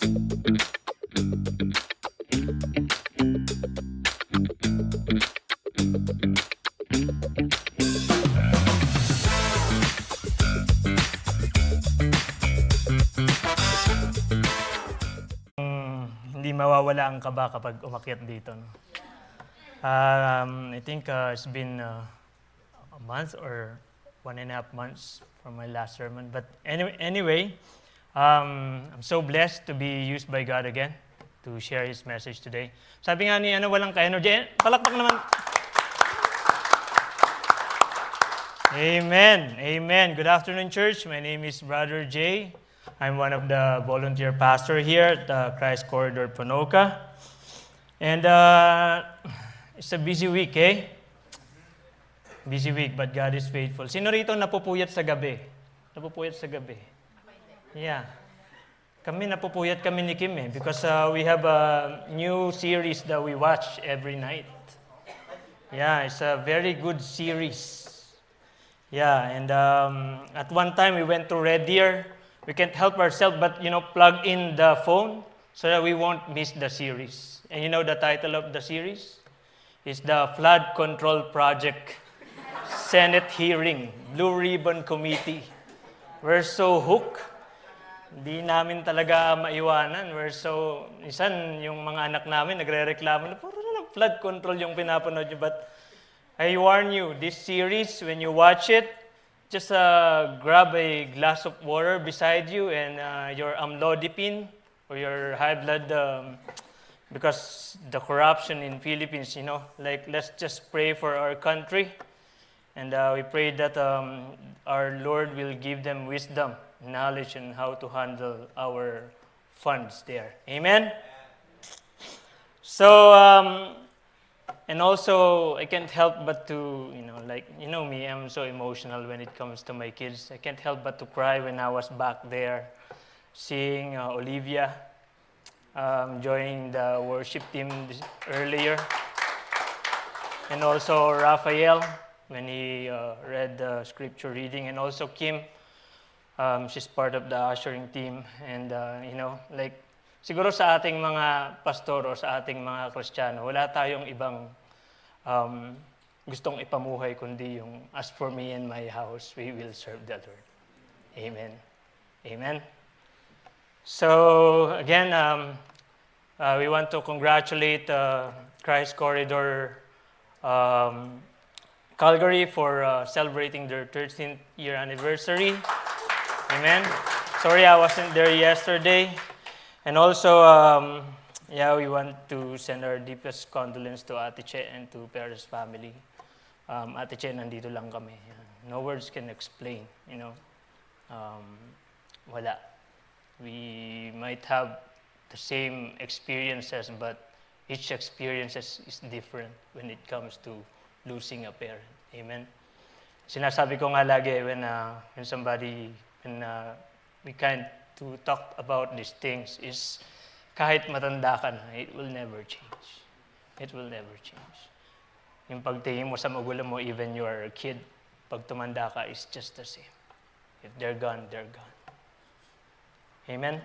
Hindi mawawala ang kaba kapag umakyat dito. No? I think it's been a month or 1.5 months from my last sermon. But anyway, I'm so blessed to be used by God again to share His message today. Sabi nga ni walang ka-energy. Palakpak naman. Amen. Amen. Good afternoon, church. My name is Brother Jay. I'm one of the volunteer pastor here at Christ Corridor, Ponoka. And it's a busy week, eh? Busy week, but God is faithful. Sino rito napupuyat sa gabi? Napupuyat sa gabi? Yeah. Kami napupuyat kami ni Kim because we have a new series that we watch every night. Yeah, it's a very good series. Yeah, and at one time we went to Red Deer. We can't help ourselves but, plug in the phone so that we won't miss the series. And the title of the series is the Flood Control Project Senate Hearing, Blue Ribbon Committee. We're so hooked. Hindi namin talaga maiwanan. Isan yung mga anak namin nagre-reklamo na, puro na flood control yung pinapanood nyo. But I warn you, this series, when you watch it, just grab a glass of water beside you and your amlodipine or your high blood, because the corruption in Philippines, let's just pray for our country. And we pray that our Lord will give them wisdom, knowledge, and how to handle our funds there. Amen? So, and also, I can't help but to, me, I'm so emotional when it comes to my kids. I can't help but to cry when I was back there seeing Olivia joining the worship team earlier. And also Raphael when he read the scripture reading. And also Kim, she's part of the ushering team. And, siguro sa ating mga pastor o sa ating mga Kristiyano, wala tayong ibang gustong ipamuhay kundi yung, as for me and my house, we will serve the Lord. Amen. Amen. So, again, we want to congratulate Christ Corridor Calgary for celebrating their 13th year anniversary. Amen. Sorry I wasn't there yesterday. And also, we want to send our deepest condolence to Ate Che and to Perez family. Ate Che, nandito lang kami. No words can explain, wala. We might have the same experiences, but each experience is different when it comes to losing a parent. Amen? Sinasabi ko nga lagi when we kind to talk about these things is kahit matanda ka na, it will never change. It will never change. Yung pagtingin mo sa magulang mo, even you are a kid, pag tumanda ka, is just the same. If they're gone, they're gone. Amen?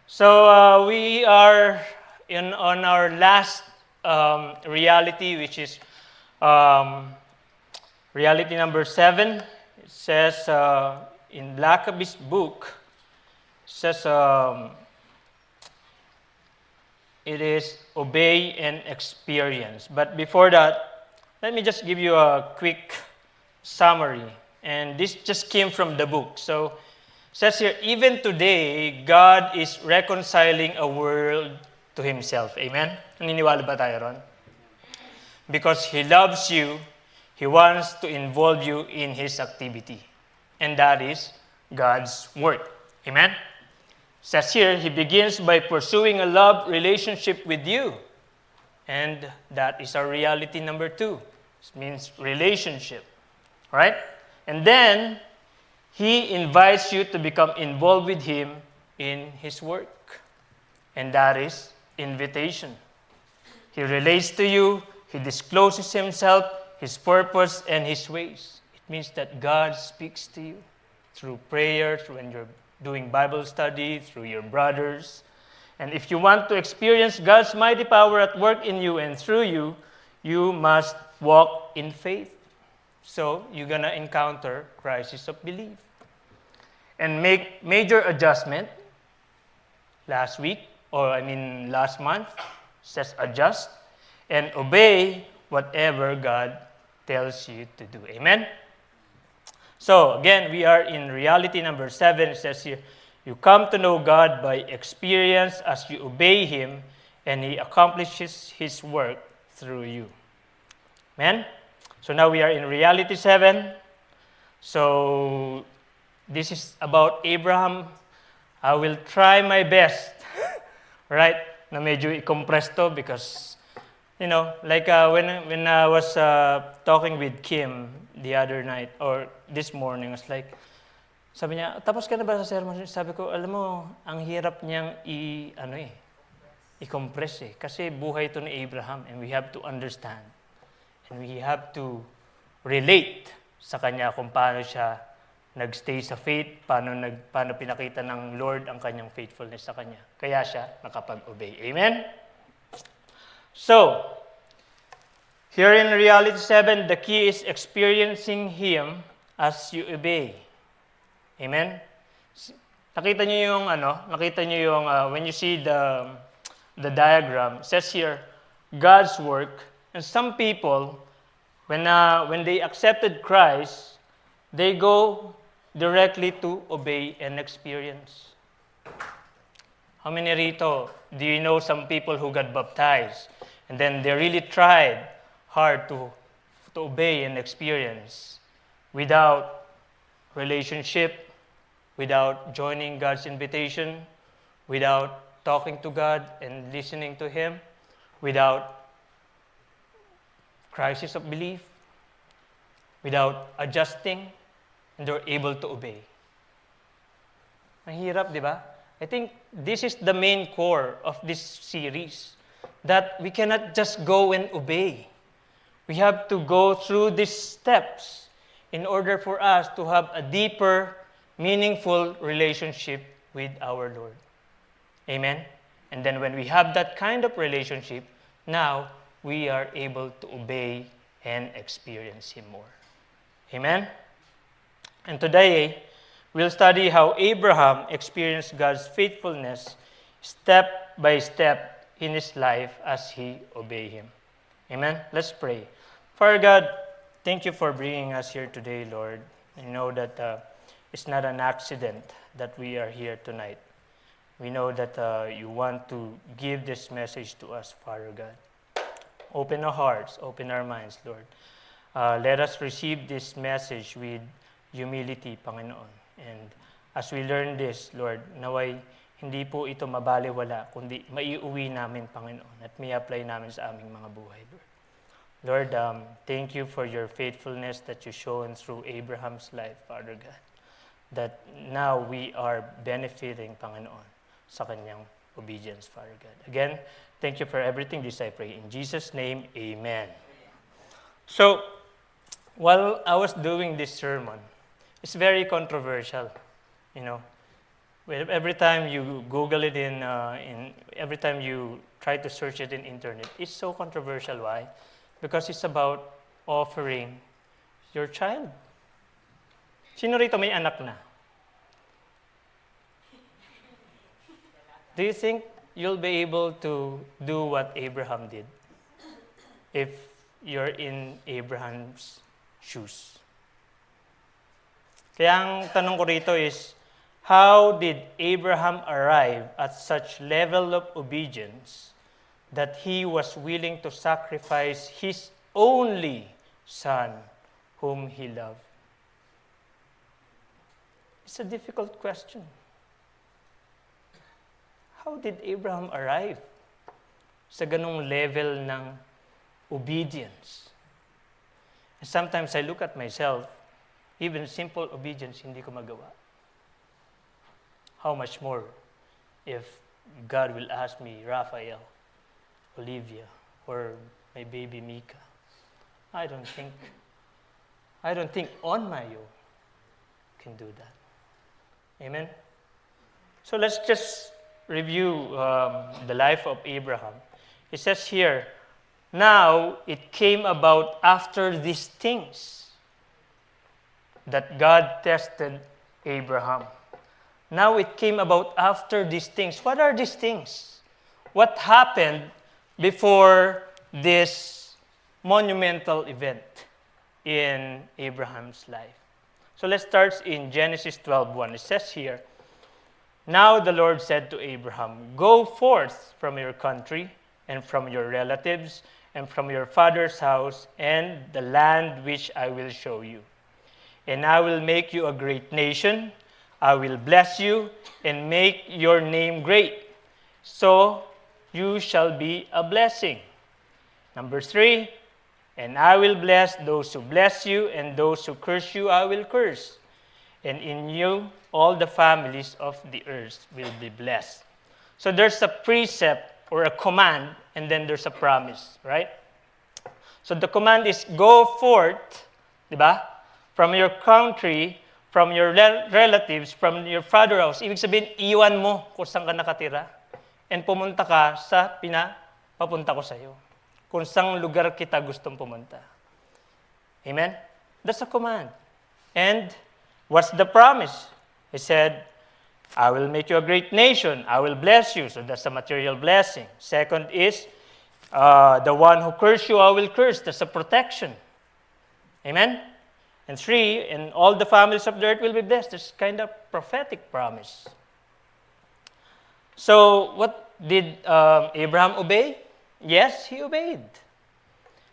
So we are on our last reality, which is reality number 7. It says in Blackaby's book, says it is obey and experience. But before that, let me just give you a quick summary. And this just came from the book. So it says here, even today, God is reconciling a world to Himself. Amen? Naniniwala ba tayo ron? Because He loves you, He wants to involve you in His activity. And that is God's work. Amen? Says here, He begins by pursuing a love relationship with you. And that is our reality number 2. It means relationship. Right? And then, He invites you to become involved with Him in His work. And that is invitation. He relates to you. He discloses Himself, His purpose, and His ways. It means that God speaks to you through prayers, when you're doing Bible study, through your brothers. And if you want to experience God's mighty power at work in you and through you, you must walk in faith. So you're going to encounter crisis of belief. And make major adjustment last month, says adjust and obey whatever God tells you to do. Amen? So again, we are in reality number 7. It says here, you come to know God by experience as you obey Him, and He accomplishes His work through you. Amen? So now we are in reality 7. So this is about Abraham. I will try my best, right? Na medyo i-compress to because, when I was talking with Kim the other night or this morning, I was like, sabi niya, tapos ka na ba sa sermon? Sabi ko, alam mo, ang hirap niyang i-compress Kasi buhay ito ni Abraham and we have to understand and we have to relate sa kanya kung paano siya nagstay sa faith, paano pinakita ng Lord ang kanyang faithfulness sa kanya. Kaya siya nakapag-obey. Amen? So, here in reality 7, the key is experiencing Him as you obey. Amen? Nakita niyo yung when you see the diagram, it says here, God's work, and some people, when they accepted Christ, they go directly to obey and experience. How many rito, do you know some people who got baptized and then they really tried hard to obey and experience without relationship, without joining God's invitation, without talking to God and listening to Him, without crisis of belief, without adjusting, and they're able to obey. Mahirap, di ba? I think this is the main core of this series, that we cannot just go and obey. We have to go through these steps in order for us to have a deeper, meaningful relationship with our Lord. Amen? And then when we have that kind of relationship, now we are able to obey and experience Him more. Amen? And today, we'll study how Abraham experienced God's faithfulness step by step in his life as he obeyed Him. Amen? Let's pray. Father God, thank you for bringing us here today, Lord. I know that it's not an accident that we are here tonight. We know that you want to give this message to us, Father God. Open our hearts, open our minds, Lord. Let us receive this message with humility, Panginoon. And as we learn this, Lord, naway hindi po ito mabaliwala, kundi maiuwi namin, Panginoon, at may apply namin sa aming mga buhay, Lord. Lord, thank you for your faithfulness that you've shown through Abraham's life, Father God, that now we are benefiting, Panginoon, sa kanyang obedience, Father God. Again, thank you for everything this I pray. In Jesus' name, amen. So, while I was doing this sermon, it's very controversial, Every time you Google it every time you try to search it in internet, it's so controversial. Why? Because it's about offering your child. Sino rito may anak na? Do you think you'll be able to do what Abraham did if you're in Abraham's shoes? Kaya ang tanong ko rito is, how did Abraham arrive at such level of obedience that he was willing to sacrifice his only son whom he loved? It's a difficult question. How did Abraham arrive sa ganong level ng obedience? And sometimes I look at myself, even simple obedience, hindi ko magawa. How much more if God will ask me, Raphael, Olivia, or my baby Mika? I don't think on my own can do that. Amen? So let's just review the life of Abraham. It says here, now it came about after these things that God tested Abraham. Now it came about after these things. What are these things? What happened before this monumental event in Abraham's life? So let's start in Genesis 12:1. It says here, now the Lord said to Abraham, go forth from your country and from your relatives and from your father's house and the land which I will show you. And I will make you a great nation. I will bless you and make your name great, so you shall be a blessing. Number 3, and I will bless those who bless you, and those who curse you I will curse. And in you all the families of the earth will be blessed. So there's a precept or a command, and then there's a promise, right? So the command is go forth, di ba? From your country, from your relatives, from your father's house. Ibig sabihin, iwan mo kung saan ka nakatira and pumunta ka sa pinapapunta ko sa iyo. Kung saan lugar kita gustong pumunta. Amen? That's a command. And what's the promise? He said, I will make you a great nation. I will bless you. So that's a material blessing. Second is, the one who curses you, I will curse. That's a protection. Amen? And 3, and all the families of the earth will be blessed. That's kind of prophetic promise. So what did Abraham obey? Yes, he obeyed.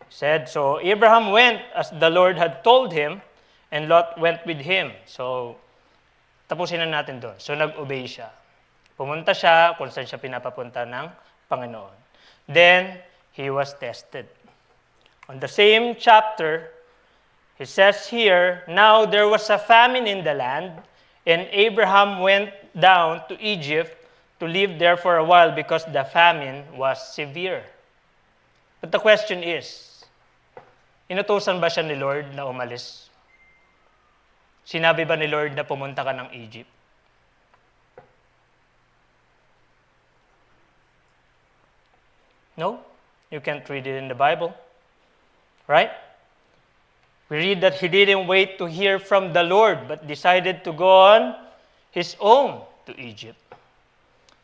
He said, so Abraham went as the Lord had told him, and Lot went with him. So, tapusin na natin doon. So, nag-obey siya. Pumunta siya kung saan siya pinapapunta ng Panginoon. Then, he was tested. On the same chapter, he says here, now there was a famine in the land, and Abraham went down to Egypt to live there for a while because the famine was severe. But the question is, inutusan ba siya ni Lord na umalis? Sinabi ba ni Lord na pumunta ka ng Egypt? No, you can't read it in the Bible. Right? We read that he didn't wait to hear from the Lord, but decided to go on his own to Egypt.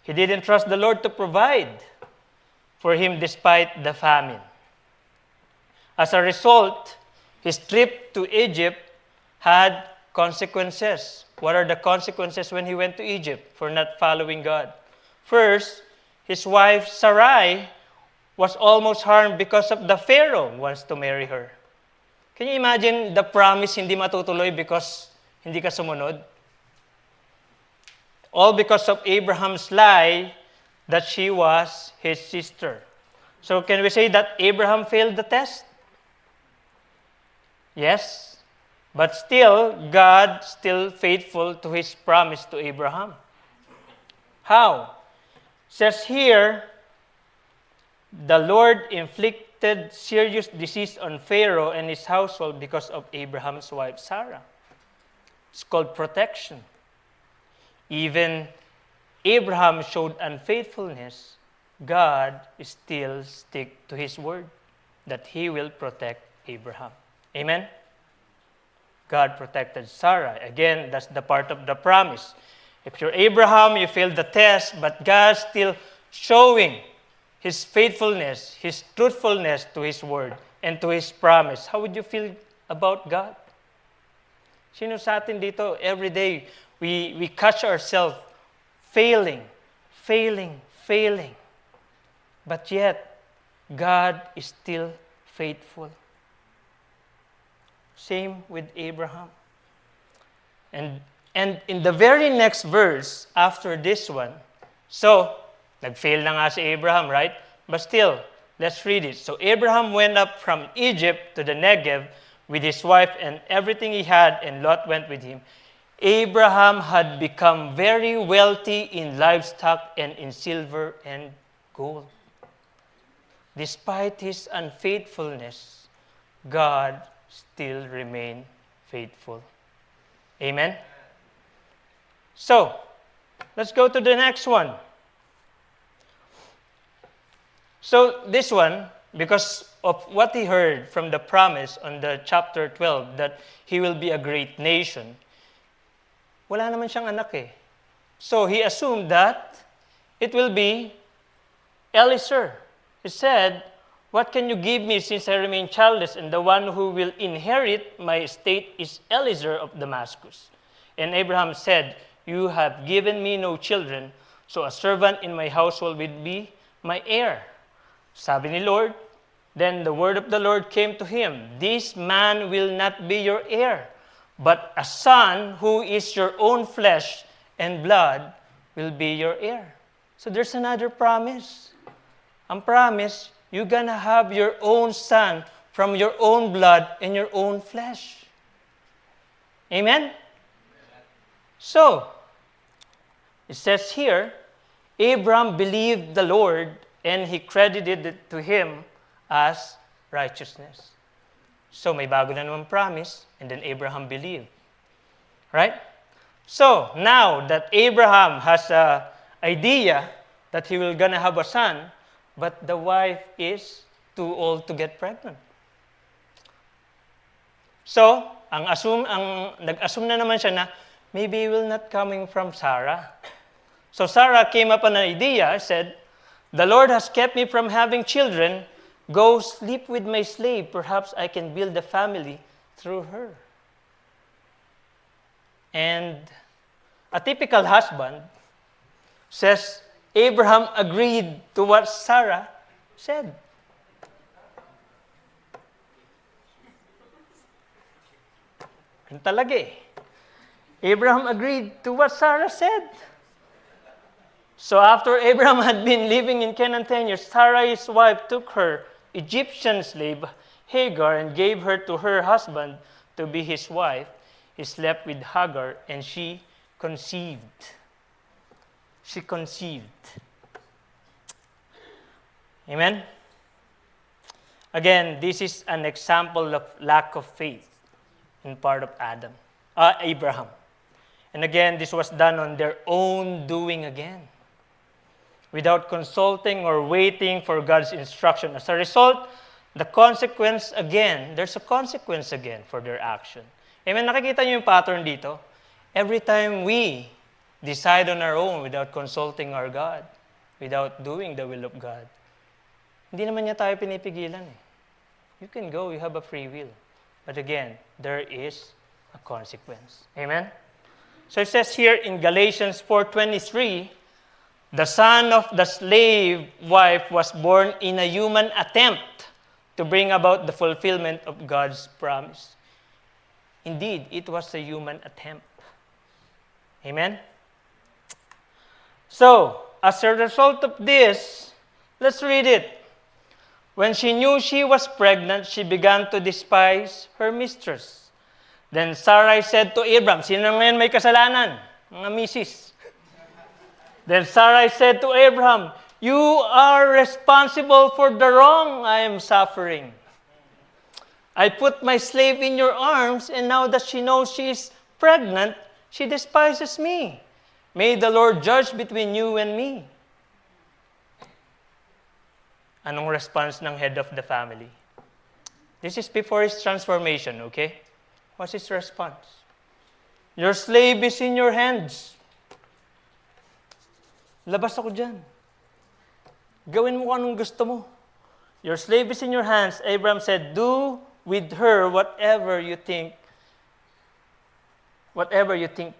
He didn't trust the Lord to provide for him despite the famine. As a result, his trip to Egypt had consequences. What are the consequences when he went to Egypt for not following God? First, his wife Sarai was almost harmed because of the Pharaoh wants to marry her. Can you imagine the promise hindi matutuloy because hindi ka sumunod? All because of Abraham's lie that she was his sister. So can we say that Abraham failed the test? Yes. But still, God still faithful to his promise to Abraham. How? It says here, the Lord inflicted serious disease on Pharaoh and his household because of Abraham's wife Sarah. It's called protection. Even Abraham showed unfaithfulness, God still stick to his word that he will protect Abraham. Amen? God protected Sarah. Again, that's the part of the promise. If you're Abraham, you failed the test, but God still showing his faithfulness, his truthfulness to his word and to his promise. How would you feel about God? Sino sa atin dito, every day, we catch ourselves failing. But yet, God is still faithful. Same with Abraham. And in the very next verse, after this one, so, nag-fail na nga si Abraham, right? But still, let's read it. So Abraham went up from Egypt to the Negev with his wife and everything he had, and Lot went with him. Abraham had become very wealthy in livestock and in silver and gold. Despite his unfaithfulness, God still remained faithful. Amen? So, let's go to the next one. So this one, because of what he heard from the promise on the chapter 12 that he will be a great nation, wala naman siyang anak eh. So he assumed that it will be Eliezer. He said, "What can you give me since I remain childless, and the one who will inherit my estate is Eliezer of Damascus?" And Abraham said, "You have given me no children, so a servant in my household will be my heir." Sabi ni Lord, then the word of the Lord came to him, "This man will not be your heir, but a son who is your own flesh and blood will be your heir." So there's another promise. Ang promise, you're gonna have your own son from your own blood and your own flesh. Amen? So, it says here, Abraham believed the Lord and he credited it to him as righteousness. So, may bago na naman promise, and then Abraham believed. Right? So, now that Abraham has an idea that he will gonna have a son, but the wife is too old to get pregnant. So, nag-assume na naman siya na maybe he will not coming from Sarah. So Sarah came up with an idea, said, "The Lord has kept me from having children. Go sleep with my slave. Perhaps I can build a family through her." And a typical husband says, Abraham agreed to what Sarah said. Yan talaga eh. Abraham agreed to what Sarah said. So after Abraham had been living in Canaan 10 years, Sarah, his wife, took her Egyptian slave Hagar and gave her to her husband to be his wife. He slept with Hagar and she conceived. She conceived. Amen? Again, this is an example of lack of faith in part of Abraham. And again, this was done on their own doing again, without consulting or waiting for God's instruction. As a result, there's a consequence again for their action. Amen? Nakikita niyo yung pattern dito? Every time we decide on our own without consulting our God, without doing the will of God, hindi naman niya tayo pinipigilan eh. You can go, you have a free will. But again, there is a consequence. Amen? So it says here in Galatians 4:23, the son of the slave wife was born in a human attempt to bring about the fulfillment of God's promise. Indeed, it was a human attempt. Amen? So, as a result of this, let's read it. When she knew she was pregnant, she began to despise her mistress. Then Sarai said to Abraham, sino ngayon may kasalanan? Mga misis. Then Sarai said to Abraham, "You are responsible for the wrong I am suffering. I put my slave in your arms, and now that she knows she is pregnant, she despises me. May the Lord judge between you and me." Anong response ng head of the family? This is before his transformation, okay? What's his response? "Your slave is in your hands. Labas ako dyan. Gawin mo kung anong gusto mo. Your slave is in your hands." Abraham said, "Do with her whatever you think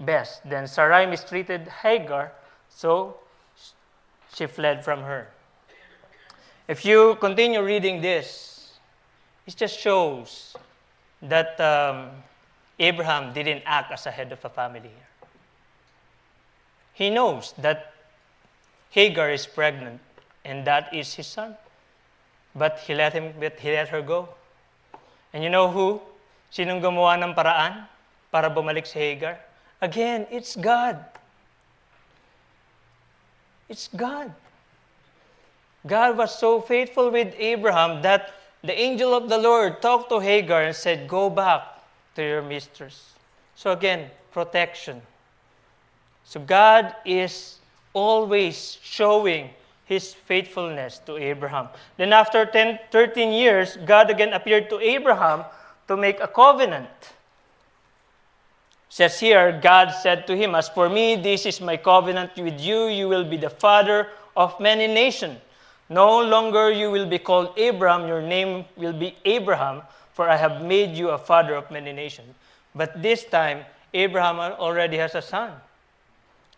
best." Then Sarai mistreated Hagar, so she fled from her. If you continue reading this, it just shows that Abraham didn't act as a head of a family here. He knows that Hagar is pregnant, and that is his son. But he let her go. And you know who? Sinong gumawa ng paraan para bumalik si Hagar? Again, it's God. It's God. God was so faithful with Abraham that the angel of the Lord talked to Hagar and said, "Go back to your mistress." So again, protection. So God is always showing His faithfulness to Abraham. Then after 13 years, God again appeared to Abraham to make a covenant. Says here, God said to him, "As for me, this is my covenant with you. You will be the father of many nations. No longer you will be called Abram, your name will be Abraham, for I have made you a father of many nations." But this time, Abraham already has a son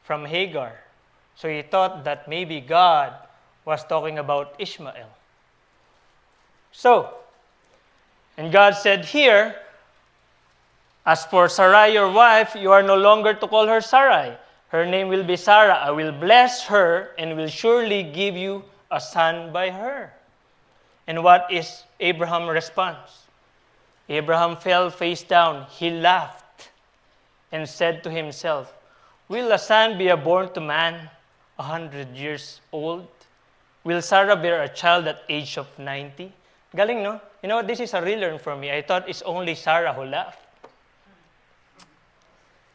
from Hagar. So he thought that maybe God was talking about Ishmael. So, and God said here, "As for Sarai, your wife, you are no longer to call her Sarai. Her name will be Sarah. I will bless her and will surely give you a son by her." And what is Abraham's response? Abraham fell face down. He laughed and said to himself, "Will a son be born to man 100 years old? Will Sarah bear a child at age of 90? Galing, no? You know what? This is a relearn for me. I thought it's only Sarah who laughed.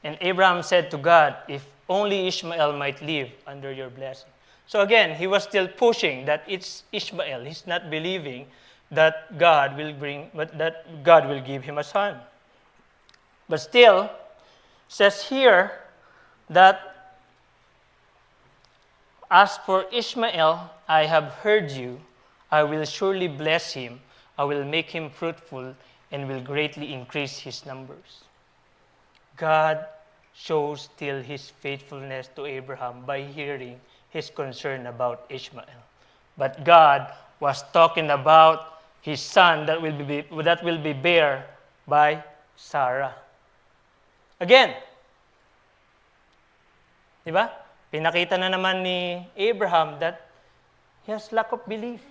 And Abraham said to God, "If only Ishmael might live under your blessing." So again, he was still pushing that it's Ishmael. He's not believing that God will give him a son. But still, says here that, "As for Ishmael, I have heard you. I will surely bless him. I will make him fruitful and will greatly increase his numbers." God shows still His faithfulness to Abraham by hearing his concern about Ishmael. But God was talking about His son that will be bare by Sarah. Again, di ba? Pinakita na naman ni Abraham that he has lack of belief.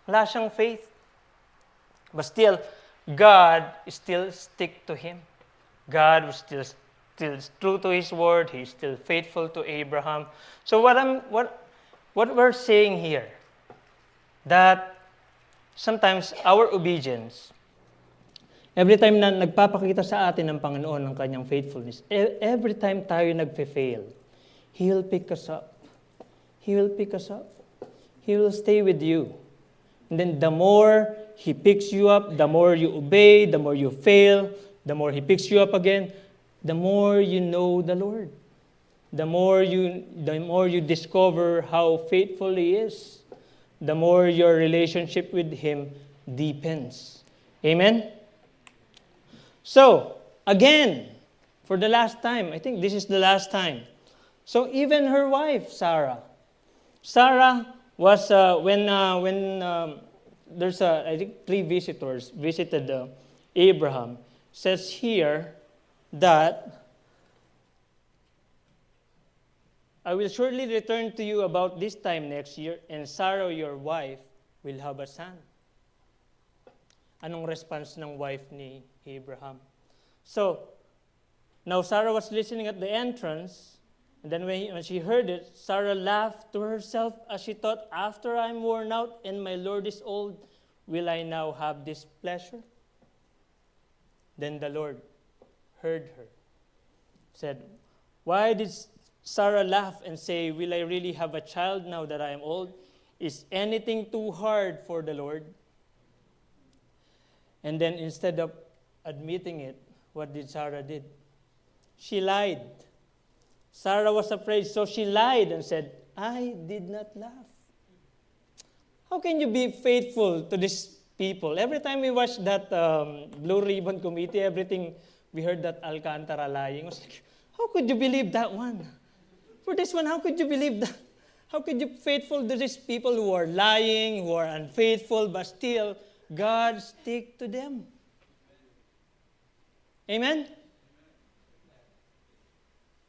Wala siyang faith. But still, God still stick to him. God was still true to His word. He's still faithful to Abraham. So what we're saying here, that sometimes our obedience, every time na nagpapakita sa atin ng Panginoon ng Kanyang faithfulness, every time tayo nagfe-fail, He will pick us up. He will pick us up. He will stay with you. And then the more He picks you up, the more you obey, the more you fail, the more He picks you up again, the more you know the Lord. The more you discover how faithful He is, the more your relationship with Him deepens. Amen? So, again, for the last time, I think this is the last time. So even her wife, Sarah was, when there's, I think, 3 visitors visited Abraham, says here that, "I will surely return to you about this time next year, and Sarah, your wife, will have a son." Anong response ng wife ni Abraham? So, now Sarah was listening at the entrance, and then when she heard it, Sarah laughed to herself as she thought, "After I'm worn out and my Lord is old, will I now have this pleasure?" Then the Lord heard her, said, "Why did Sarah laugh and say, 'Will I really have a child now that I am old? Is anything too hard for the Lord?'" And then instead of admitting it, what did Sarah did? She lied. Sarah was afraid, so she lied and said, "I did not laugh." How can you be faithful to these people? Every time we watch that Blue Ribbon Committee, everything we heard that Alcantara lying, I was like, how could you believe that one? For this one, how could you believe that? How could you be faithful to these people who are lying, who are unfaithful, but still God stick to them? Amen?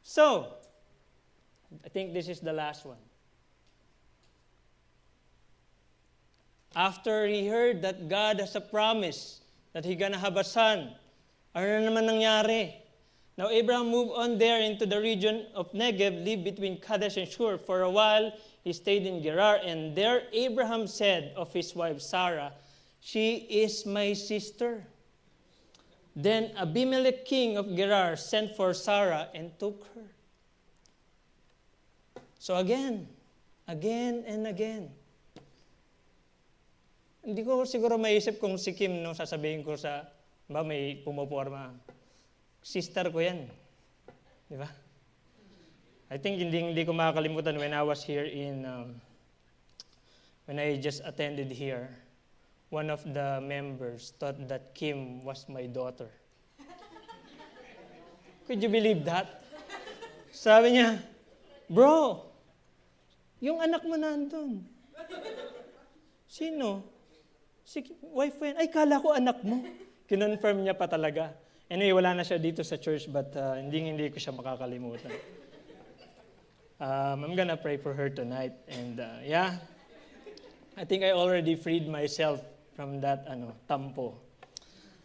So, I think this is the last one. After he heard that God has a promise that He's gonna have a son, ano na naman nangyari? Now Abraham moved on there into the region of Negev, lived between Kadesh and Shur. For a while, he stayed in Gerar, and there Abraham said of his wife Sarah, "She is my sister." Then Abimelech, king of Gerar, sent for Sarah and took her. So again and again. Hindi ko siguro maisip kung si Kim, no, sasabihin ko may pumoporma. Sister ko yan. Di ba? I think hindi ko makakalimutan when I was here when I just attended here, one of the members thought that Kim was my daughter. Could you believe that? Sabi niya, bro, yung anak mo nandun. Sino? Si wife ko yan. Ay, kala ko anak mo. Kinonfirm niya pa talaga. Anyway, wala na siya dito sa church, but hindi ko siya makakalimutan. I'm gonna pray for her tonight. And I think I already freed myself from that tampo.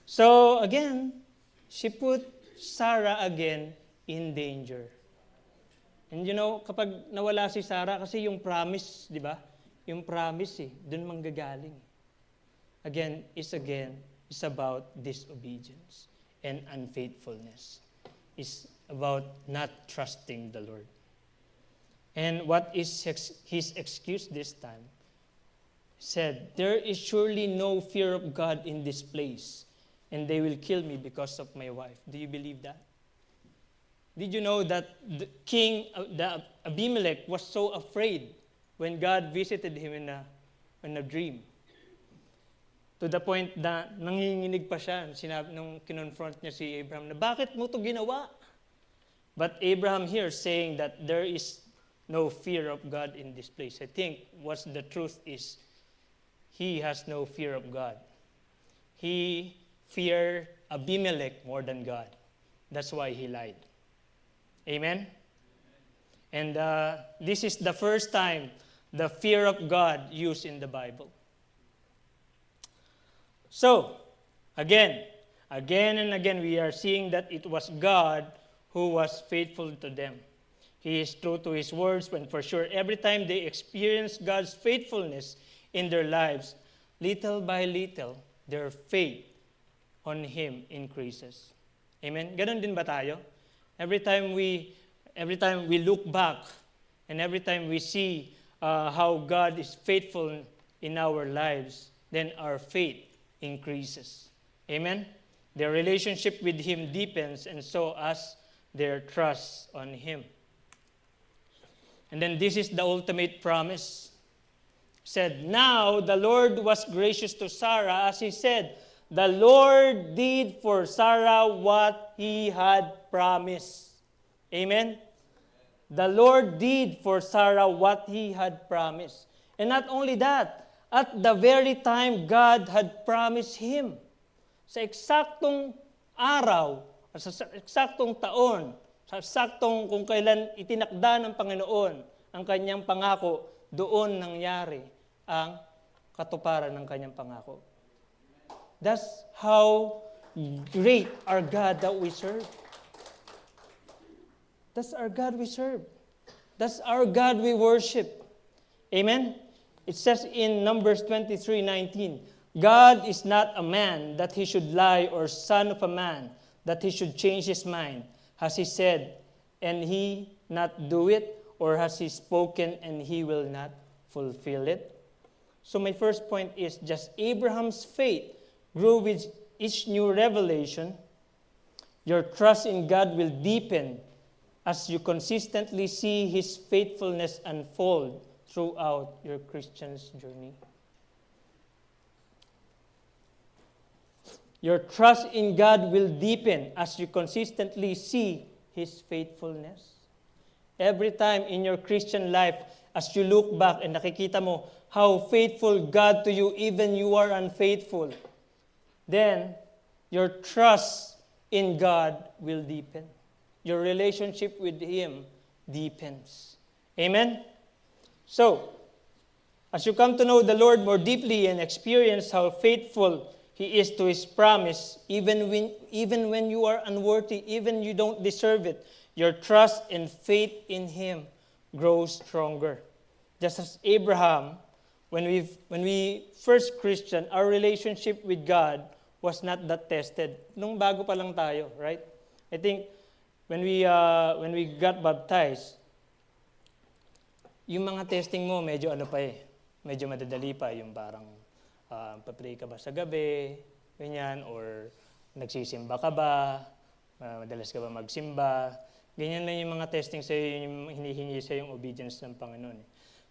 So again, she put Sarah again in danger. And kapag nawala si Sarah, kasi yung promise, di ba? Yung promise dun manggagaling. Again is about disobedience and unfaithfulness. It's about not trusting the Lord. And what is his excuse this time? He said, there is surely no fear of God in this place, and they will kill me because of my wife. Do you believe that? Did you know that the king, Abimelech, was so afraid when God visited him in a dream? To the point na nanginginig pa siya nung kinonfront niya si Abraham na, bakit mo ito ginawa? But Abraham here saying that there is no fear of God in this place. I think what the truth is, he has no fear of God. He feared Abimelech more than God. That's why he lied. Amen? And this is the first time the fear of God used in the Bible. So, again and again, we are seeing that it was God who was faithful to them. He is true to His words when for sure every time they experience God's faithfulness in their lives, little by little, their faith on Him increases. Amen? Ganon din ba tayo? Every time we look back and every time we see how God is faithful in our lives, then our faith increases. Amen? Their relationship with Him deepens, and so as their trust on Him. And then this is the ultimate promise. Said, now the Lord was gracious to Sarah, as He said, the Lord did for Sarah what He had promised. Amen? The Lord did for Sarah what He had promised. And not only that, at the very time God had promised him, sa eksaktong araw, sa eksaktong taon, sa eksaktong kung kailan itinakda ng Panginoon ang kanyang pangako, doon nangyari ang katuparan ng kanyang pangako. That's how great our God that we serve. That's our God we serve. That's our God we worship. Amen? It says in Numbers 23:19, God is not a man that He should lie, or son of a man that He should change His mind. Has He said, and He not do it? Or has He spoken, and He will not fulfill it? So my first point is just Abraham's faith grew with each new revelation. Your trust in God will deepen as you consistently see His faithfulness unfold throughout your Christian's journey. Your trust in God will deepen as you consistently see His faithfulness. Every time in your Christian life, as you look back and nakikita mo how faithful God to you, even you are unfaithful, then your trust in God will deepen. Your relationship with Him deepens. Amen? So, as you come to know the Lord more deeply and experience how faithful He is to His promise, even when you are unworthy, even you don't deserve it, your trust and faith in Him grows stronger. Just as Abraham, when we first Christian, our relationship with God was not that tested. Nung bago pa lang tayo, right? I think when we got baptized, yung mga testing mo, medyo ano pa medyo madadali pa, yung parang papray ka ba sa gabi, ganyan, or nagsisimba ka ba, madalas ka ba magsimba, ganyan lang yung mga testing sa'yo, yung hinihingi sa'yo yung obedience ng Panginoon.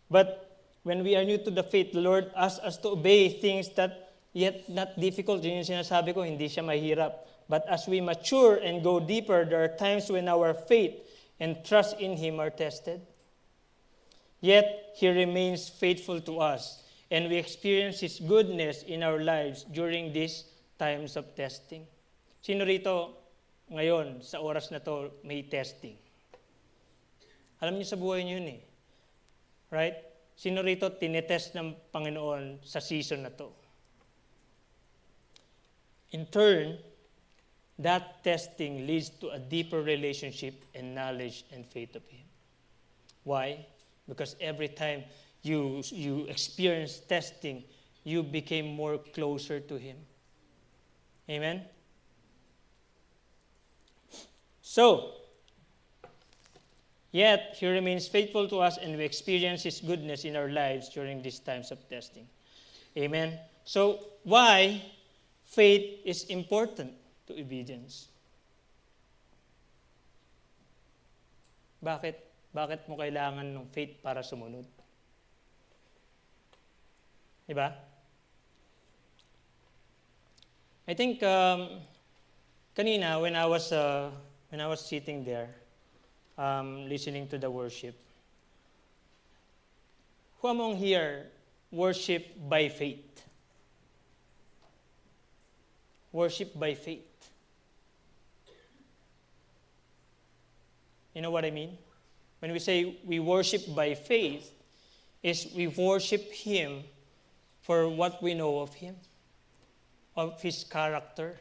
But when we are new to the faith, the Lord asks us to obey things that yet not difficult. Yun yung sinasabi ko, hindi siya mahirap. But as we mature and go deeper, there are times when our faith and trust in Him are tested. Yet, He remains faithful to us, and we experience His goodness in our lives during these times of testing. Sino rito ngayon, sa oras na to, may testing? Alam niyo sa buhay niyo yun Right? Sino rito tinetest ng Panginoon sa season na to? In turn, that testing leads to a deeper relationship and knowledge and faith of Him. Why? Because every time you experience testing, you became more closer to Him. Amen? So, yet He remains faithful to us and we experience His goodness in our lives during these times of testing. Amen? So, why faith is important to obedience? Bakit? Bakit mo kailangan ng faith para sumunod? Diba? I think kanina when I was sitting there listening to the worship, who among here worship by faith? Worship by faith. You know what I mean? When we say we worship by faith, is we worship Him for what we know of Him, of His character.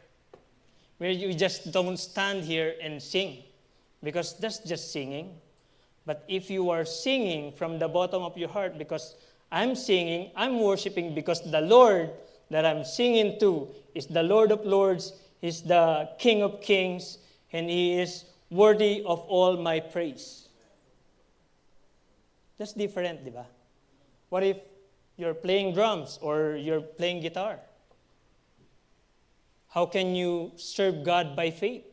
Where you just don't stand here and sing, because that's just singing. But if you are singing from the bottom of your heart, because I'm singing, I'm worshiping because the Lord that I'm singing to is the Lord of Lords, He's the King of Kings, and He is worthy of all my praise. That's different, di ba? What if you're playing drums or you're playing guitar? How can you serve God by faith?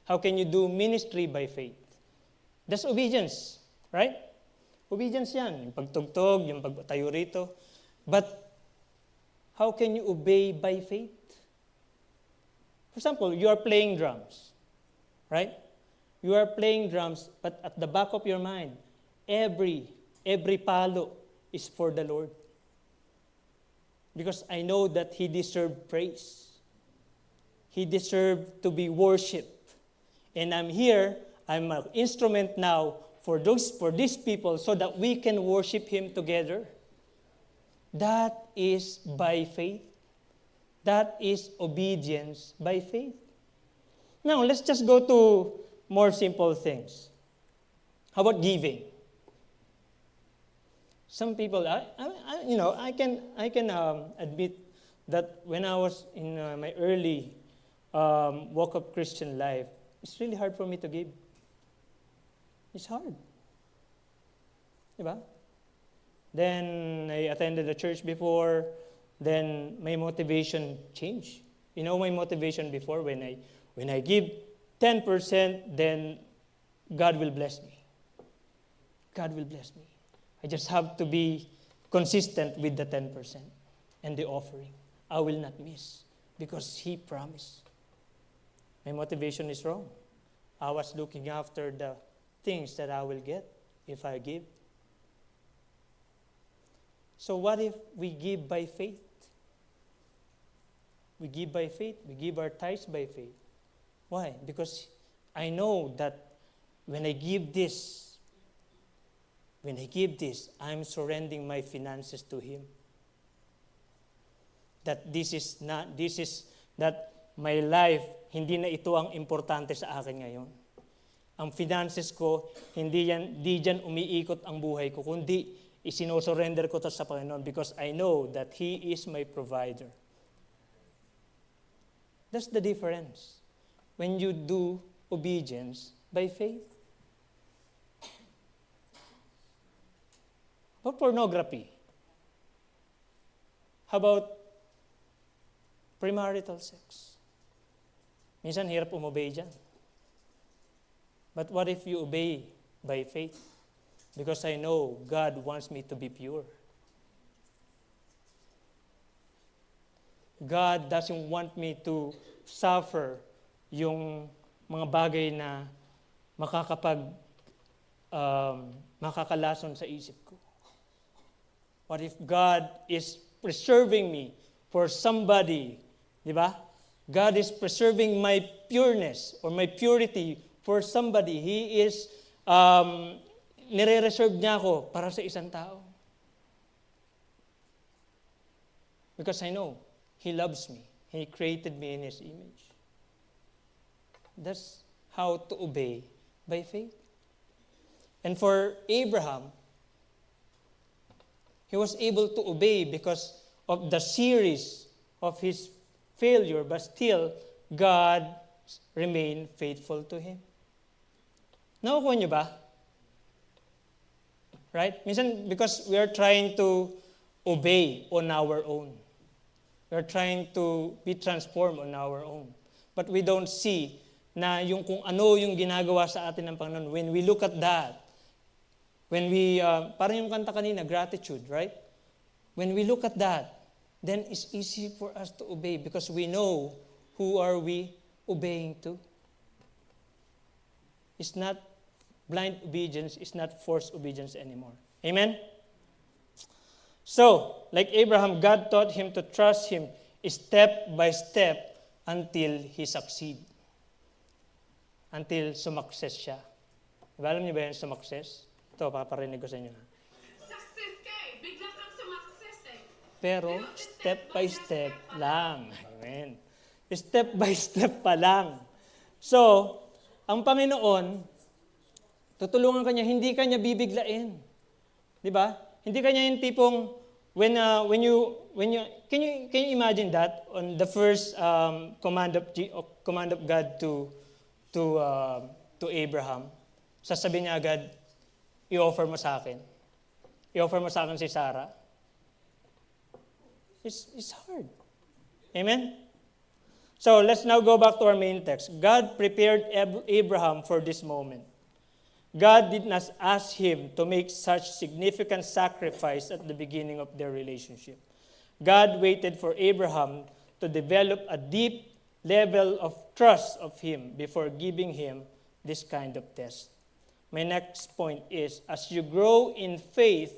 How can you do ministry by faith? That's obedience, right? Obedience yan. Yung pagtugtog, yung pagtayo rito. But how can you obey by faith? For example, you are playing drums, right? You are playing drums, but at the back of your mind, every palo is for the Lord. Because I know that He deserved praise. He deserved to be worshipped. And I'm here, I'm an instrument now for these people so that we can worship Him together. That is by faith. That is obedience by faith. Now, let's just go to more simple things. How about giving? Some people, I can admit that when I was in my early walk-up Christian life, it's really hard for me to give. It's hard. Diba? Then I attended the church before, then my motivation changed. You know my motivation before, when I give 10%, then God will bless me. God will bless me. I just have to be consistent with the 10% and the offering. I will not miss because He promised. My motivation is wrong. I was looking after the things that I will get if I give. So what if we give by faith? We give by faith. We give our tithes by faith. Why? Because I know that when I give this, I'm surrendering my finances to Him. That that my life, hindi na ito ang importante sa akin ngayon. Ang finances ko, di dyan umiikot ang buhay ko, kundi isinosurrender ko to sa Panginoon because I know that He is my provider. That's the difference when you do obedience by faith. Or pornography? How about premarital sex? Minsan hirap umobey dyan. But what if you obey by faith? Because I know God wants me to be pure. God doesn't want me to suffer yung mga bagay na makakalason sa isip ko. What if God is preserving me for somebody, di ba? God is preserving my pureness or my purity for somebody. He is, nire-reserve niya ako para sa isang tao. Because I know He loves me. He created me in His image. That's how to obey by faith. And for Abraham, he was able to obey because of the series of his failure, but still, God remained faithful to him. Nakukuha niyo ba? Right? Minsan, because we are trying to obey on our own. We are trying to be transformed on our own. But we don't see na yung kung ano yung ginagawa sa atin ng Panginoon. When we look at that, when we, parang yung kanta kanina, gratitude, right? When we look at that, then it's easy for us to obey because we know who are we obeying to. It's not blind obedience, it's not forced obedience anymore. Amen? So, like Abraham, God taught him to trust Him step by step until he succeed. Until sumakses siya. Diba, alam niyo ba yan, sumakses? Ito, paparinig ko sa inyo. Success ka eh. Bigla kang sumakses eh. Pero, step by step lang. Amen. Step by step pa lang. So, ang Panginoon, tutulungan ka niya, hindi ka niya bibiglain. Di ba? Hindi ka niya yung tipong, when you can you imagine that on the first command of God to Abraham, sasabihin niya agad, i-offer mo sa akin. I-offer mo sa akin si Sarah. It's hard. Amen? So, let's now go back to our main text. God prepared Abraham for this moment. God did not ask him to make such significant sacrifice at the beginning of their relationship. God waited for Abraham to develop a deep level of trust of him before giving him this kind of test. My next point is, as you grow in faith,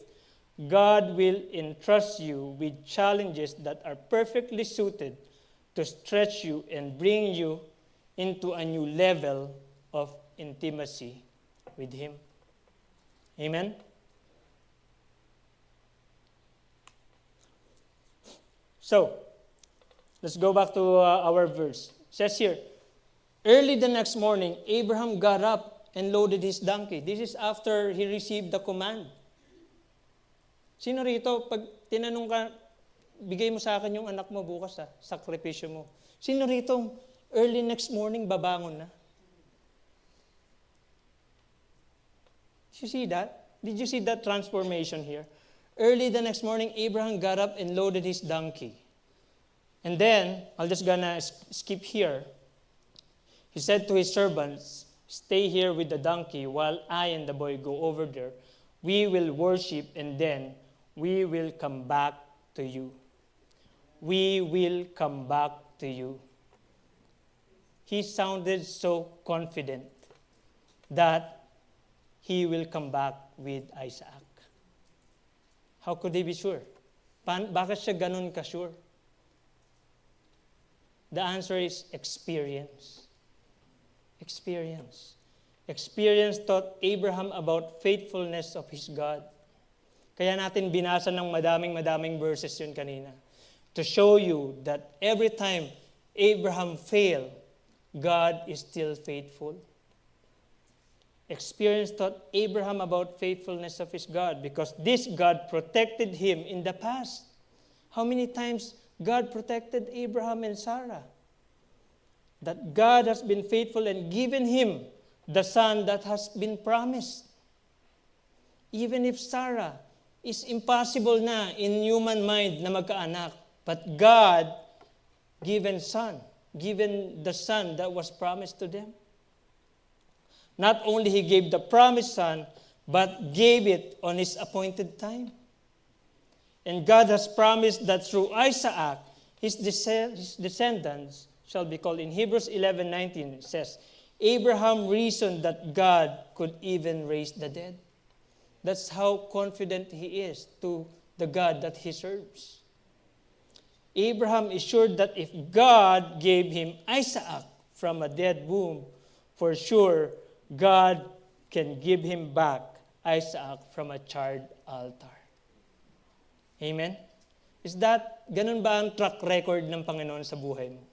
God will entrust you with challenges that are perfectly suited to stretch you and bring you into a new level of intimacy with Him. Amen? So, let's go back to our verse. It says here, early the next morning, Abraham got up and loaded his donkey. This is after he received the command. Sino rito, pag tinanong ka, bigay mo sa akin yung anak mo bukas, sakripisyo mo. Sino rito, early next morning, babangon na? Did you see that? Did you see that transformation here? Early the next morning, Abraham got up and loaded his donkey. And then, I'm just gonna skip here. He said to his servants, stay here with the donkey while I and the boy go over there. We will worship and then we will come back to you. We will come back to you. He sounded so confident that he will come back with Isaac. How could they be sure? Bakit siya ganun ka-sure? The answer is experience. Experience. Experience taught Abraham about faithfulness of his God. Kaya natin binasa ng madaming verses yun kanina. To show you that every time Abraham failed, God is still faithful. Experience taught Abraham about faithfulness of his God because this God protected him in the past. How many times God protected Abraham and Sarah? That God has been faithful and given him the son that has been promised. Even if Sarah It's impossible na in human mind na magkaanak. But God given the son that was promised to them. Not only He gave the promised son, but gave it on His appointed time. And God has promised that through Isaac, his descendants shall be called. In Hebrews 11:19 it says, Abraham reasoned that God could even raise the dead. That's how confident he is to the God that he serves. Abraham is sure that if God gave him Isaac from a dead womb, for sure God can give him back Isaac from a charred altar. Amen? Ganun ba ang track record ng Panginoon sa buhay mo?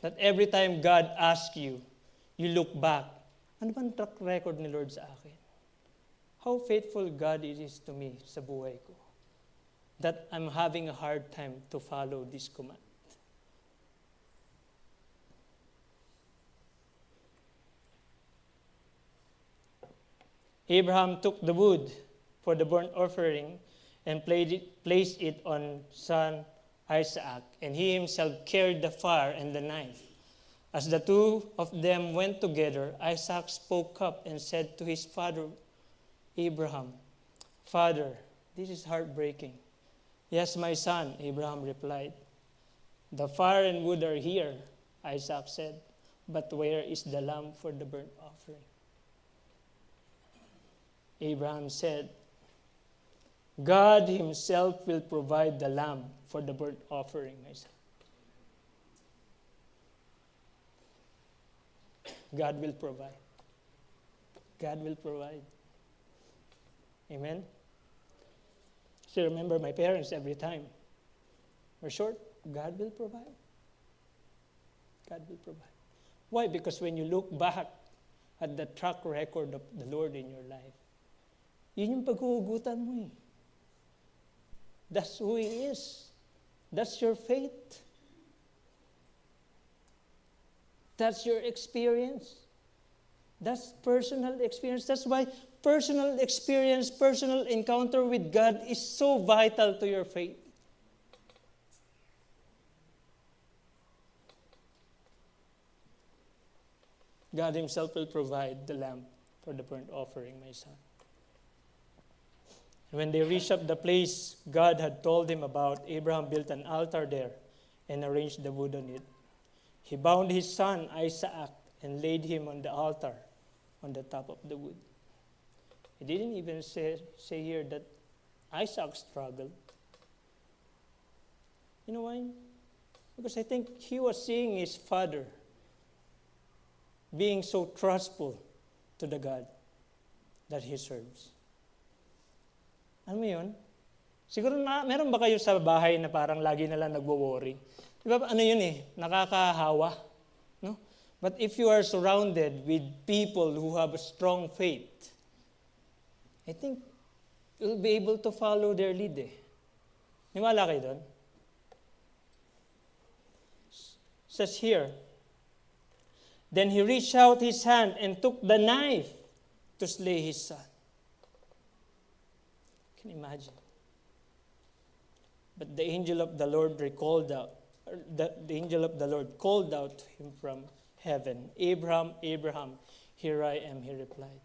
That every time God asks you, you look back, ano ba ang track record ni Lord sa akin? How faithful God is to me sa buhay ko, that I'm having a hard time to follow this command. Abraham took the wood for the burnt offering and placed it on son Isaac, and he himself carried the fire and the knife. As the two of them went together, Isaac spoke up and said to his father Abraham, Father, this is heartbreaking. Yes, my son, Abraham replied. The fire and wood are here, Isaac said, but where is the lamb for the burnt offering? Abraham said, God Himself will provide the lamb for the burnt offering, my son. God will provide. God will provide. Amen? So remember my parents every time. We're short, God will provide. God will provide. Why? Because when you look back at the track record of the Lord in your life, yun yung paghuhugutan mo eh. That's who He is. That's your faith. That's your experience. That's personal experience. That's why personal experience, personal encounter with God is so vital to your faith. God Himself will provide the lamb for the burnt offering, my son. When they reached up the place God had told him about, Abraham built an altar there and arranged the wood on it. He bound his son Isaac and laid him on the altar on the top of the wood. He didn't even say here that Isaac struggled. You know why? Because I think he was seeing his father being so trustful to the God that he serves. Ano mo yun? Siguro meron ba kayo sa bahay na parang lagi na lang nagwo-worry? Di ba ano yun eh? Nakakahawa. No? But if you are surrounded with people who have a strong faith, I think you'll be able to follow their lead eh. Niwala kayo doon? Says here, then he reached out his hand and took the knife to slay his son. Can you imagine? But the angel of the Lord the angel of the Lord called out to him from heaven, Abraham, Abraham, here I am, he replied.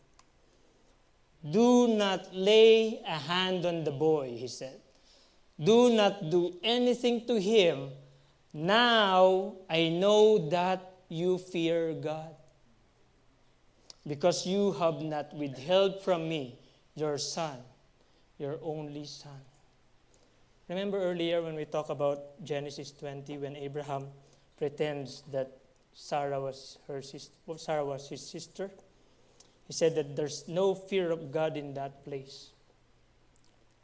Do not lay a hand on the boy, he said. Do not do anything to him. Now I know that you fear God, because you have not withheld from me your son, your only son. Remember earlier when we talked about Genesis 20, when Abraham pretends that Sarah was his sister? He said that there's no fear of God in that place.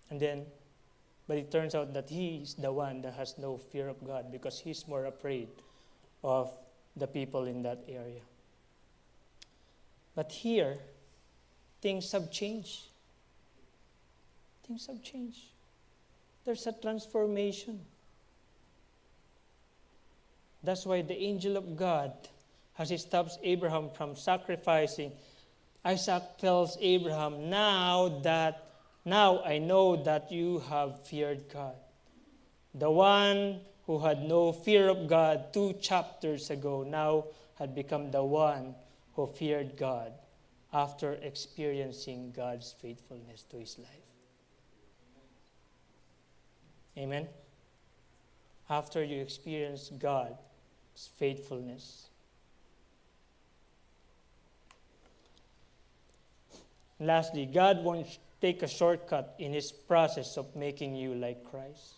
But it turns out that he is the one that has no fear of God because he's more afraid of the people in that area. But here, things have changed. Things have changed. There's a transformation. That's why the angel of God, as he stops Abraham from sacrificing, Isaac tells Abraham, now that Now I know that you have feared God. The one who had no fear of God 2 chapters ago now had become the one who feared God after experiencing God's faithfulness to his life. Amen? After you experience God's faithfulness. Lastly, God won't take a shortcut in his process of making you like Christ.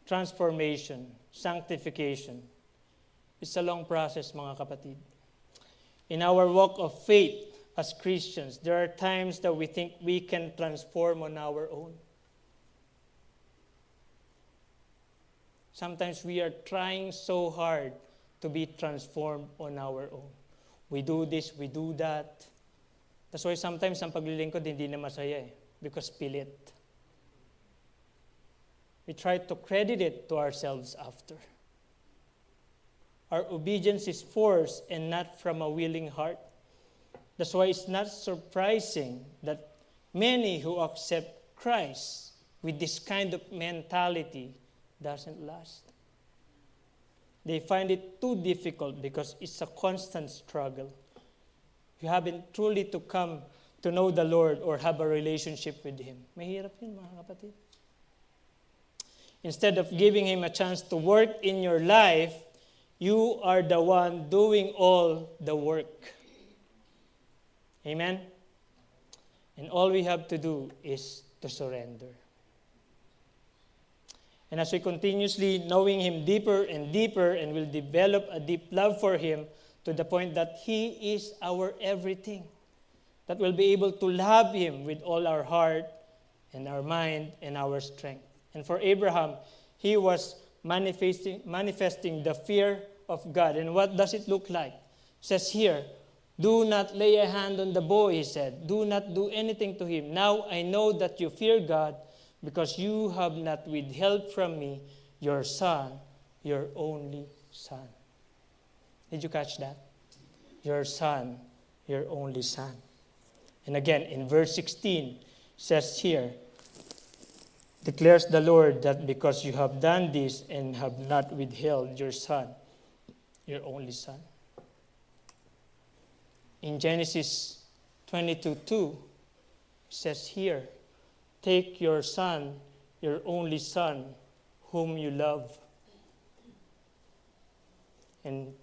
Transformation, sanctification. It's a long process, mga kapatid. In our walk of faith as Christians, there are times that we think we can transform on our own. Sometimes we are trying so hard to be transformed on our own. We do this, we do that. That's why sometimes ang paglilingkod hindi na masaya because pilit. We try to credit it to ourselves after. Our obedience is forced and not from a willing heart. That's why it's not surprising that many who accept Christ with this kind of mentality doesn't last. They find it too difficult because it's a constant struggle. You haven't truly to come to know the Lord or have a relationship with Him. Mahirap yun, mga kapatid. Instead of giving Him a chance to work in your life, you are the one doing all the work. Amen? And all we have to do is to surrender. And as we continuously knowing Him deeper and deeper and will develop a deep love for Him to the point that He is our everything, that we'll be able to love Him with all our heart and our mind and our strength. And for Abraham, he was manifesting the fear of God. And what does it look like? It says here, do not lay a hand on the boy, he said. Do not do anything to him. Now I know that you fear God because you have not withheld from me your son, your only son. Did you catch that? Your son, your only son. And again, in verse 16, says here, declares the Lord that because you have done this and have not withheld your son, your only son. In Genesis 22:2, it says here, take your son, your only son, whom you love. And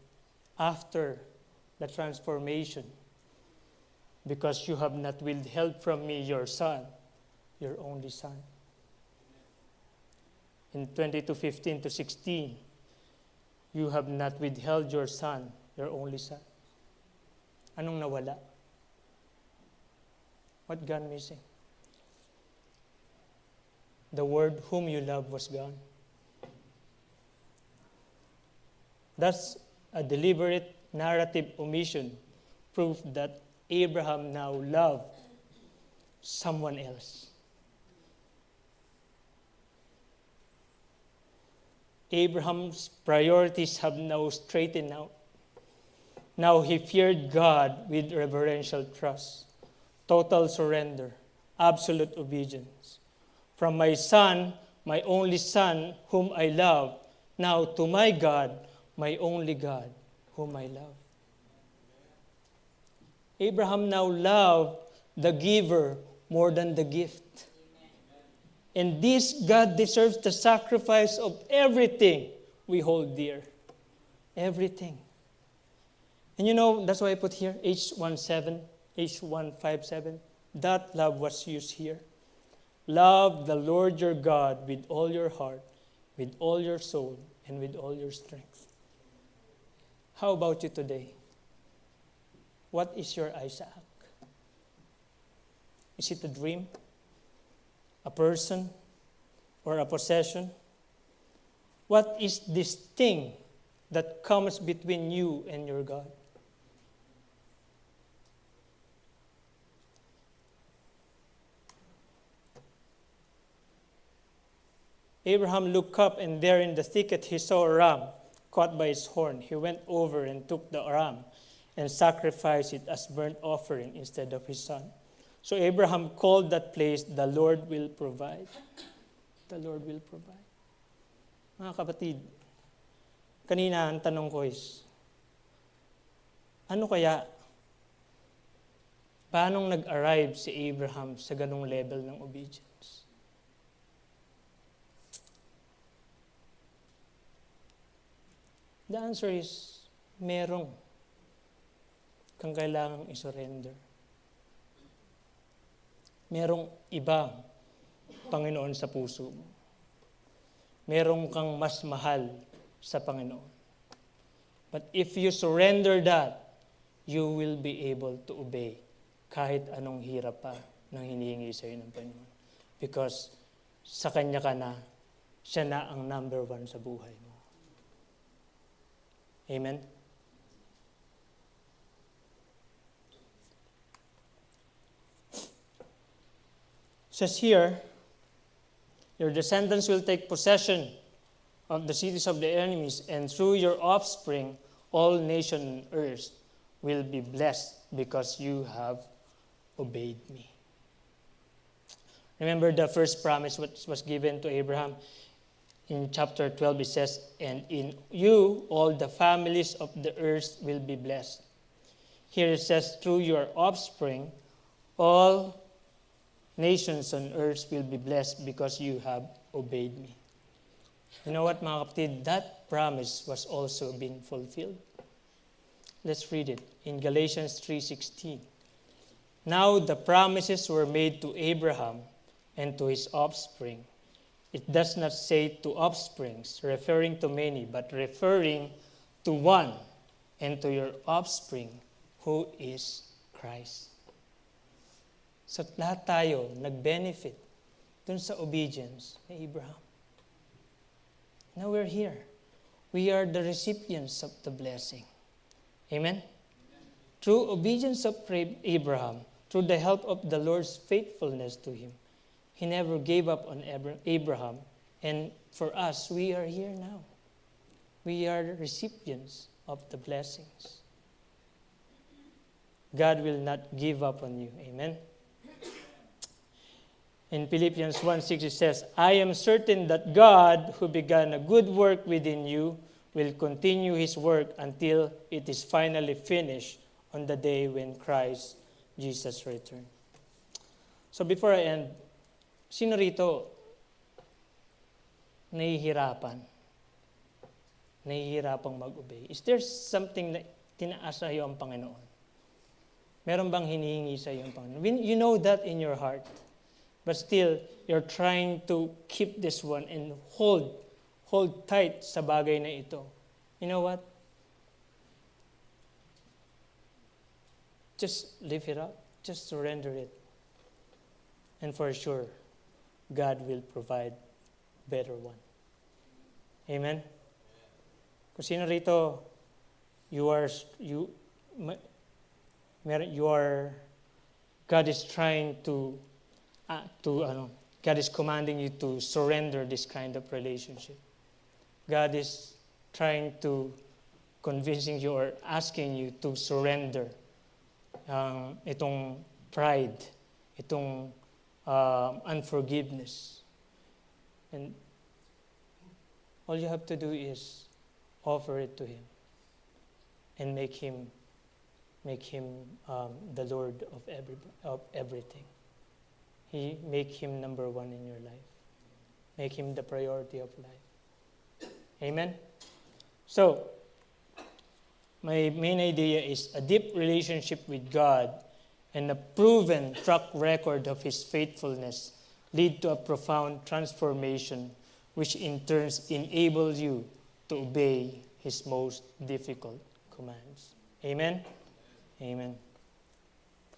after the transformation, because you have not withheld from me your son, your only son. In 22:15-16, you have not withheld your son, your only son. Anong nawala? What gone missing? The word whom you love was gone. That's a deliberate narrative omission, proof that Abraham now loved someone else. Abraham's priorities have now straightened out. Now he feared God with reverential trust, total surrender, absolute obedience. From my son, my only son, whom I love, now to my God, my only God, whom I love. Abraham now loved the giver more than the gift. And this God deserves the sacrifice of everything we hold dear. Everything. And you know, that's why I put here H157. That love was used here. Love the Lord your God with all your heart, with all your soul, and with all your strength. How about you today? What is your Isaac? Is it a dream? A person? Or a possession? What is this thing that comes between you and your God? Abraham looked up, and there in the thicket he saw a ram caught by its horn. He went over and took the ram and sacrificed it as burnt offering instead of his son. So Abraham called that place, the Lord will provide. The Lord will provide. Mga kapatid, kanina ang tanong ko is, ano kaya, paanong nag-arrive si Abraham sa ganong level ng obedience? The answer is, merong kang kailangang isurrender. Merong ibang Panginoon sa puso mo. Merong kang mas mahal sa Panginoon. But if you surrender that, you will be able to obey kahit anong hirap pa nang hinihingi sa iyo ng Panginoon. Because sa Kanya ka na, siya na ang number 1 sa buhay mo. Amen? It says here, your descendants will take possession of the cities of the enemies, and through your offspring, all nations on earth will be blessed because you have obeyed me. Remember the first promise which was given to Abraham in chapter 12, it says, and in you all the families of the earth will be blessed. Here it says, through your offspring, all nations on earth will be blessed because you have obeyed me. You know what, mga kapatid? That promise was also being fulfilled. Let's read it in Galatians 3:16. Now the promises were made to Abraham and to his offspring. It does not say to offsprings, referring to many, but referring to one, and to your offspring, who is Christ. So lahat tayo nag-benefit dun sa obedience ni Abraham. Now we're here. We are the recipients of the blessing. Amen? Through obedience of Abraham, through the help of the Lord's faithfulness to him, he never gave up on Abraham. And for us, we are here now. We are the recipients of the blessings. God will not give up on you. Amen? In Philippians 1:6 it says, I am certain that God, who began a good work within you, will continue his work until it is finally finished on the day when Christ Jesus returns. So before I end, sino rito nahihirapang mag-obey? Is there something na tinaas sa iyo ang Panginoon? Meron bang hinihingi sa iyo ang Panginoon? You know that in your heart. But still, you're trying to keep this one and hold tight sa bagay na ito. You know what? Just lift it up. Just surrender it. And for sure, God will provide better one. Amen? Kung sino rito, God is trying God is commanding you to surrender this kind of relationship. God is trying to convincing you or asking you to surrender itong pride, itong unforgiveness. And all you have to do is offer it to him and make him the Lord of everything. Make him number 1 in your life. Make him the priority of life. Amen? So, my main idea is a deep relationship with God and a proven track record of his faithfulness lead to a profound transformation, which in turn enables you to obey his most difficult commands. Amen? Amen.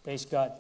Praise God.